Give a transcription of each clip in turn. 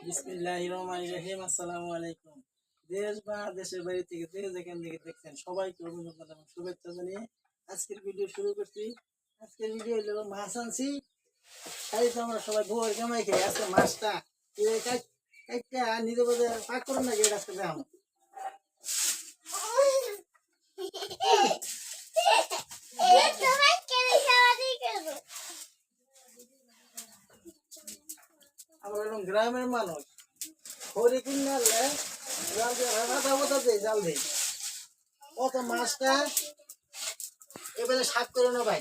বিসমিল্লাহির রহমানির রহিম। আসসালামু আলাইকুম। দেশ বা দেশের বাইরে থেকে যে যেখান থেকে দেখছেন সবাইকে অভিনন্দন এবং শুভেচ্ছা জানিয়ে আজকের ভিডিও শুরু করছি। আজকের ভিডিও হলো মাছ আনছি। তাই তো আমরা সবাই বউয়ের কামাই খাই। আজকে মাছটা কাইটা নিজে বোধে পাক করুন নাকি এটা আজকে দেখাবো। আমরা এরকম গ্রামের মানুষ খড়ি কিনে আনলে জাল দিয়ে রান্না বতা দেয়, জাল দিই কত মাছটা এবারে শাক করে না ভাই।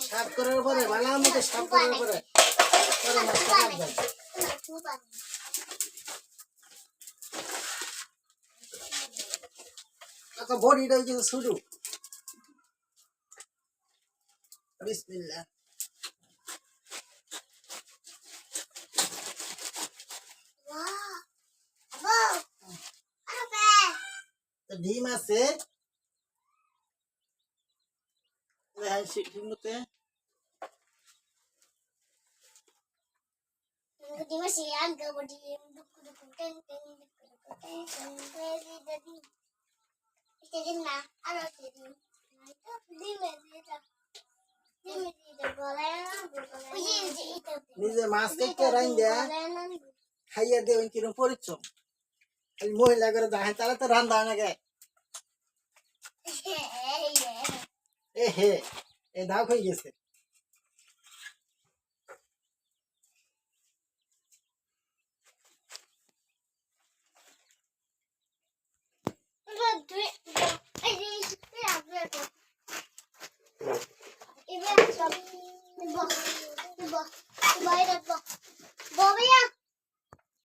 শাক করার পরে ভালো মতো শাক করার পরে পরে মাছটা কাট দেয়। বডিটা কিন্তু শুরু। বিসমিল্লাহ। ডিম আছে ডিমতে নিজে মাছ কেটে রাইন দেয়া খাইয়া দেবেন কিরকম পরিশ্রম। খালি মহিলা করে দেখেন তারা তো রান্না হয় না গে। এ হে এ দাও হয়ে গেছে।